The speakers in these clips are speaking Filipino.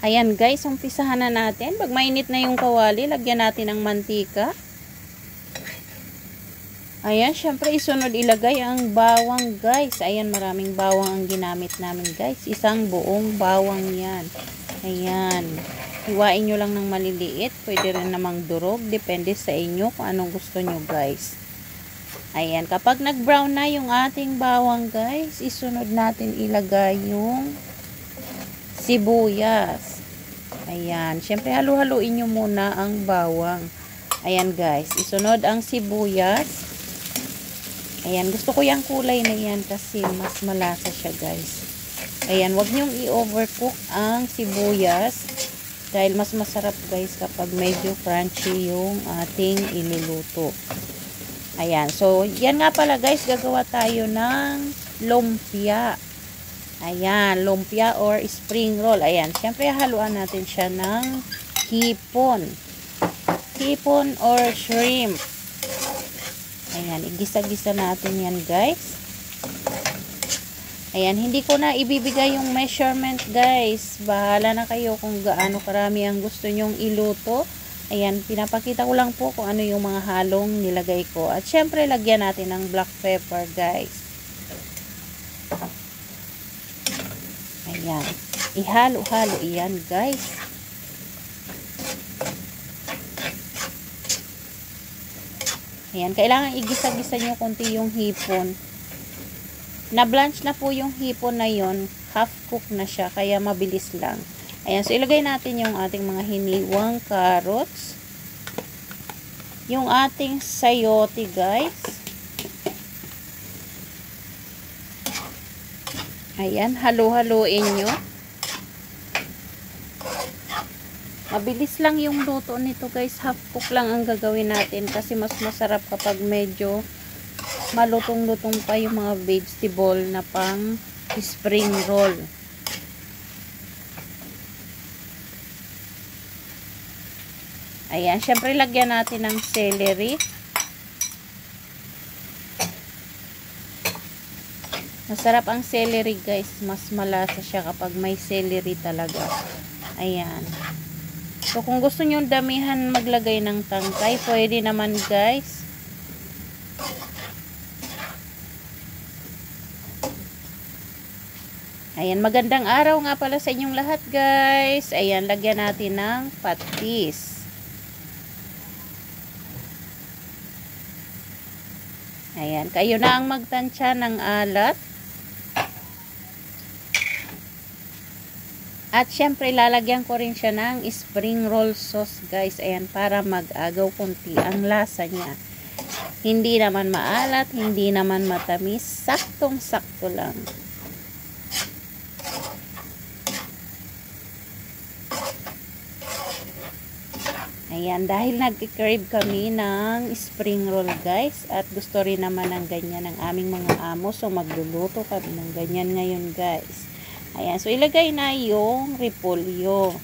Ayan guys, umpisahan na natin. Pag mainit na yung kawali, lagyan natin ng mantika. Ayan, syempre isunod ilagay ang bawang guys. Ayan, maraming bawang ang ginamit namin guys. Isang buong bawang yan. Ayan. Hiwain nyo lang ng maliliit. Pwede rin namang durog. Depende sa inyo kung anong gusto nyo guys. Ayan, kapag nag-brown na yung ating bawang guys, isunod natin ilagay yung sibuyas. Ayan, syempre halu-haluin nyo muna ang bawang. Ayan guys, isunod ang sibuyas. Ayan, gusto ko yung kulay na yan kasi mas malasa siya guys. Ayan, wag nyong i-overcook ang sibuyas dahil mas masarap guys kapag medyo crunchy yung ating iluluto. Ayan, so yan nga pala guys, gagawa tayo ng lumpia. Ayan, lumpia or spring roll. Ayan, syempre haluan natin siya ng hipon. Hipon or shrimp. Ayan, igisa-gisa natin yan guys. Ayan, hindi ko na ibibigay yung measurement guys. Bahala na kayo kung gaano karami ang gusto nyong iluto. Ayan, pinapakita ko lang po kung ano yung mga halong nilagay ko. At syempre, lagyan natin ng black pepper guys. Ayan, ihalo-halo iyan guys. Ayan, kailangan igisa-gisa nyo konti yung hipon. Na-blanch na po yung hipon na yon, half cook na siya, kaya mabilis lang. Ayan, so ilagay natin yung ating mga hiniwang carrots. Yung ating sayote guys. Ayan, halo-haloin nyo. Mabilis lang yung luto nito guys. Half cook lang ang gagawin natin kasi mas masarap kapag medyo malutong-lutong pa yung mga vegetable na pang spring roll. Ayan, syempre lagyan natin ng celery. Masarap ang celery guys. Mas malasa siya kapag may celery talaga. Ayan. So, kung gusto nyo damihan maglagay ng tangkay, pwede naman guys. Ayan, magandang araw nga pala sa inyong lahat guys. Ayan, lagyan natin ng patis. Ayan, kayo na ang magtansya ng alat. At syempre, lalagyan ko rin siya ng spring roll sauce guys. Ayan, para mag-agaw konti ang lasa niya. Hindi naman maalat, hindi naman matamis. Saktong-sakto lang. Ayan, dahil nag-crave kami ng spring roll guys. At gusto rin naman ng ganyan ng aming mga amo. So, magluluto kami ng ganyan ngayon guys. Ayan, so ilagay na yung repolyo.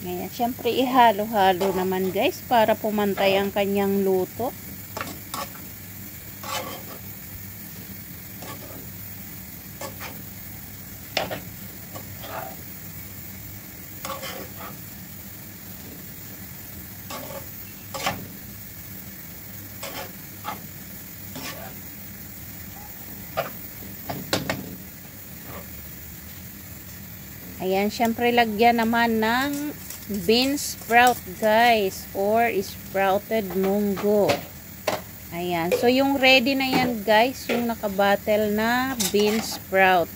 Ayan, syempre ihalo-halo naman guys para pumantay ang kanyang luto. Ayan, syempre lagyan naman ng bean sprout guys or sprouted munggo. Ayan, so yung ready na yan guys, yung nakabattle na bean sprout.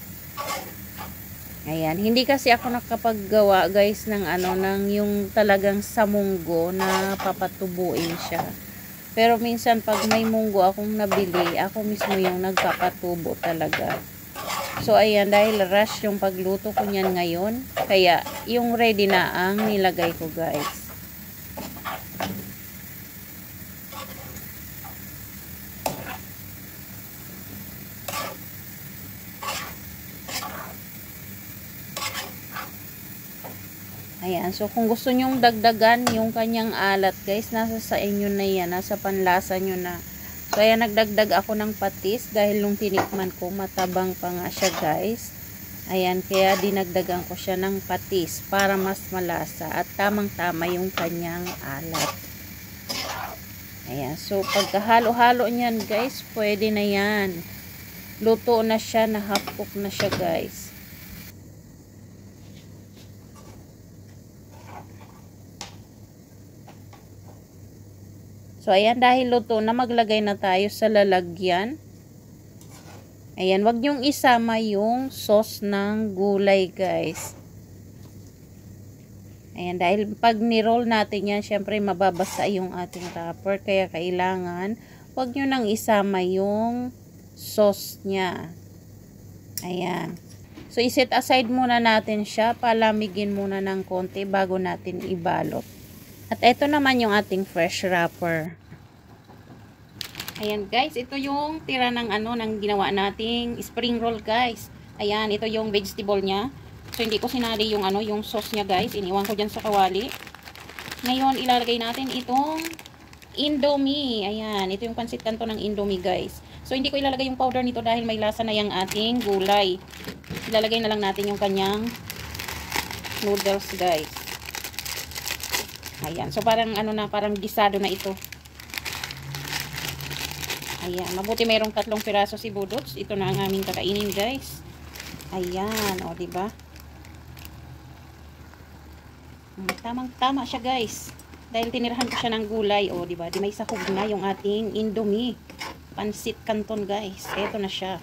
Ayan, hindi kasi ako nakapaggawa guys ng ng yung talagang sa munggo na papatubuin siya. Pero minsan pag may munggo akong nabili, ako mismo yung nagpapatubo talaga. So, ayan, dahil rush yung pagluto ko niyan ngayon, kaya yung ready na ang nilagay ko, guys. Ayan, so kung gusto nyong dagdagan yung kanyang alat guys, nasa sa inyo na yan, nasa panlasa nyo na. So ayan, nagdagdag ako ng patis dahil nung tinikman ko, matabang pa nga siya guys. Ayan, kaya dinagdagan ko siya ng patis para mas malasa at tamang-tama yung kanyang alat. Ayan, so pagkahalo-halo niyan guys, pwede na yan. Luto na siya, na half cook na siya guys. So, ayan, dahil luto na, maglagay na tayo sa lalagyan. Ayan, wag nyong isama yung sauce ng gulay, guys. Ayan, dahil pag ni-roll natin yan, syempre mababasa yung ating wrapper. Kaya kailangan, wag nyo nang isama yung sauce niya. Ayan. So, iset aside muna natin siya. Palamigin muna ng konti bago natin ibalot. At ito naman yung ating fresh wrapper. Ayan guys, ito yung tira ng ng ginawa nating spring roll guys. Ayan, ito yung vegetable niya. So hindi ko sinali yung yung sauce niya guys. Iniwan ko diyan sa kawali. Ngayon ilalagay natin itong Indomie. Ayan, ito yung pansit kanto ng Indomie guys. So hindi ko ilalagay yung powder nito dahil may lasa na yung ating gulay. Ilalagay na lang natin yung kanyang noodles guys. Ayan. So, parang parang gisado na ito. Ayan. Mabuti mayroong 3 piraso si Budots. Ito na ang aming kakainin, guys. Ayan. O, diba? Tamang-tama siya, guys. Dahil tinirahan ko siya ng gulay. O, diba? Di may sahog na yung ating Indomie. Pansit Canton, guys. Ito na siya.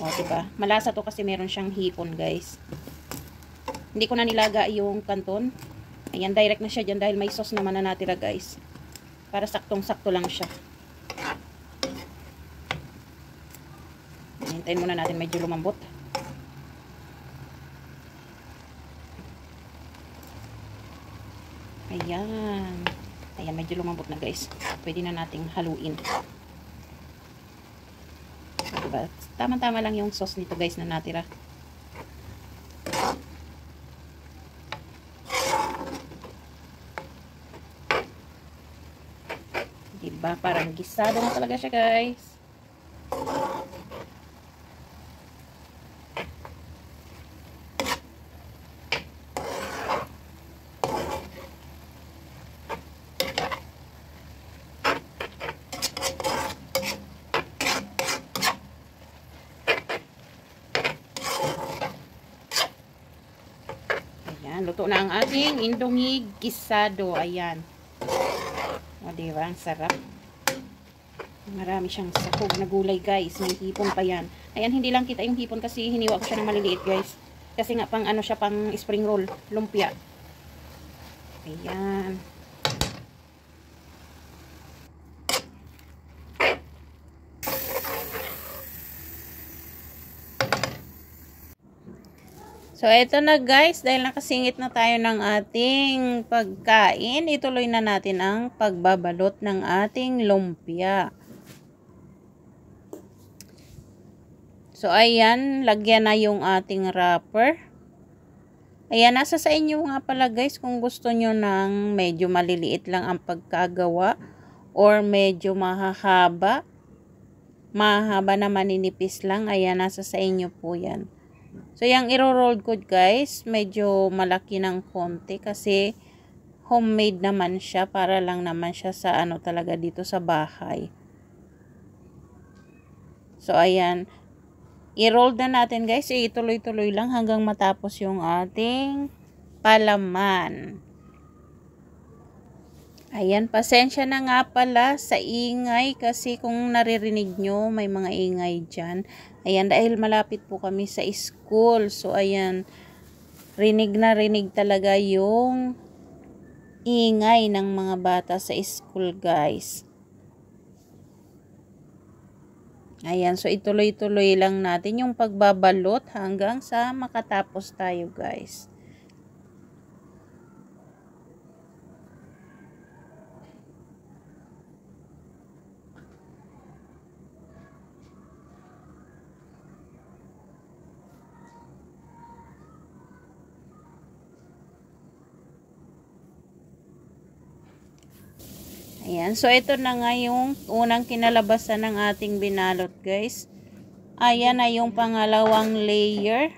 O, diba? Malasa to kasi meron siyang hipon, guys. Hindi ko na nilaga yung canton. Ayan, direct na siya dyan dahil may sauce naman na natira guys. Para saktong-sakto lang siya. Hintayin muna natin medyo lumambot. Ayan. Ayan, medyo lumambot na guys. Pwede na nating haluin. Diba? Tama-tama lang yung sauce nito guys na natira. Diba? Parang gisado na talaga siya, guys. Ayan, luto na ang ating Indomie gisado. Ayan. O, diba? Ang sarap. Marami siyang sahog na gulay, guys. May hipon pa yan. Ayan, hindi lang kita yung hipon kasi hiniwa ko siya ng maliliit, guys. Kasi nga, pang siya, pang spring roll. Lumpia. Ayan. So, eto na guys, dahil nakasingit na tayo ng ating pagkain, ituloy na natin ang pagbabalot ng ating lumpia. So, ayan, lagyan na yung ating wrapper. Ayan, nasa sa inyo nga pala guys kung gusto nyo ng medyo maliliit lang ang pagkagawa or medyo mahahaba. Mahaba na maninipis lang. Ayan, nasa sa inyo po yan. So, yung iro-roll ko guys, medyo malaki ng konti kasi homemade naman siya. Para lang naman siya sa talaga dito sa bahay. So, ayan. I-roll na natin guys. Ituloy-tuloy lang hanggang matapos yung ating palaman. Ayan, pasensya na nga pala sa ingay kasi kung naririnig nyo, may mga ingay dyan. Ayan, dahil malapit po kami sa school. So, ayan, rinig na rinig talaga yung ingay ng mga bata sa school, guys. Ayan, so ituloy-tuloy lang natin yung pagbabalot hanggang sa makatapos tayo, guys. Ayan. So, ito na nga yung unang kinalabasan ng ating binalot, guys. Ayan na yung pangalawang layer.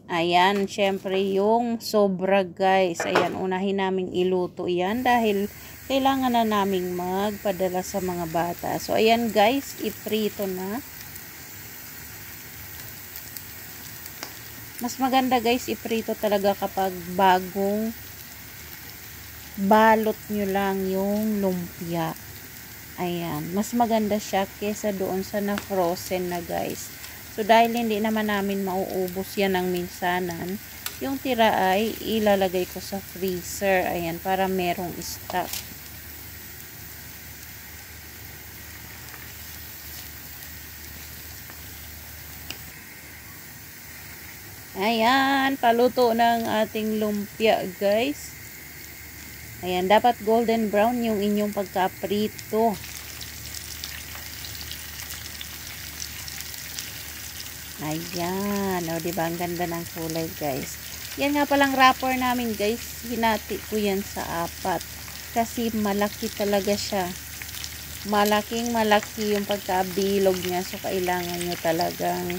Ayan, syempre yung sobra, guys. Ayan, unahin naming iluto yan dahil kailangan na naming magpadala sa mga bata. So, ayan, guys, iprito na. Mas maganda, guys, iprito talaga kapag bagong balot nyo lang yung lumpia. Ayan, mas maganda siya kesa doon sa na-frozen na, guys. So, dahil hindi naman namin mauubos yan ng minsanan, yung tira ay ilalagay ko sa freezer. Ayan, para merong stock. Ayan, paluto ng ating lumpia, guys. Ayan, dapat golden brown yung inyong pagkaprito. Ayan, o diba ang ganda ng kulay, guys. Yan nga palang wrapper namin, guys. Hinati ko yan sa 4 kasi malaki talaga siya. Malaking malaki yung pagkabilog niya, so kailangan nyo talagang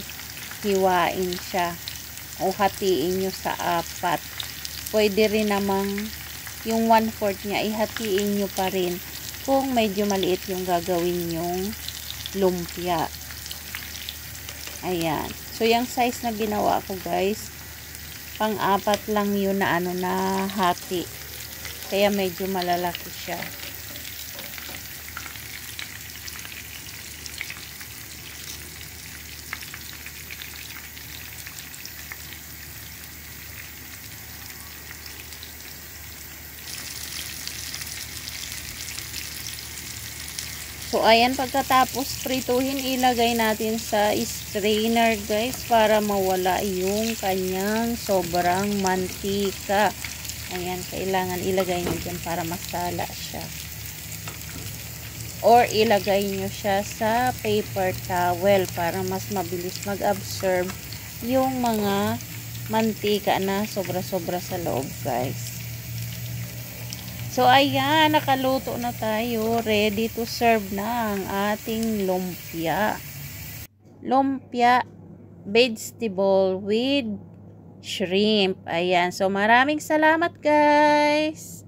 hiwain siya o hatiin nyo sa 4. Pwede rin namang yung 1/4 niya ihatiin nyo pa rin kung medyo maliit yung gagawin yung lumpia. Ayan. So, yung size na ginawa ko, guys, pang-4 lang yun na na hati. Kaya medyo malalaki siya. So, ayan, pagkatapos prituhin, ilagay natin sa strainer, guys, para mawala yung kanyang sobrang mantika. Ayan, kailangan ilagay nyo dyan para masala siya. Or, ilagay nyo siya sa paper towel para mas mabilis mag-absorb yung mga mantika na sobra-sobra sa loob, guys. So, ayan, nakaluto na tayo. Ready to serve na ang ating lumpia. Lumpia vegetable with shrimp. Ayan. So, maraming salamat, guys.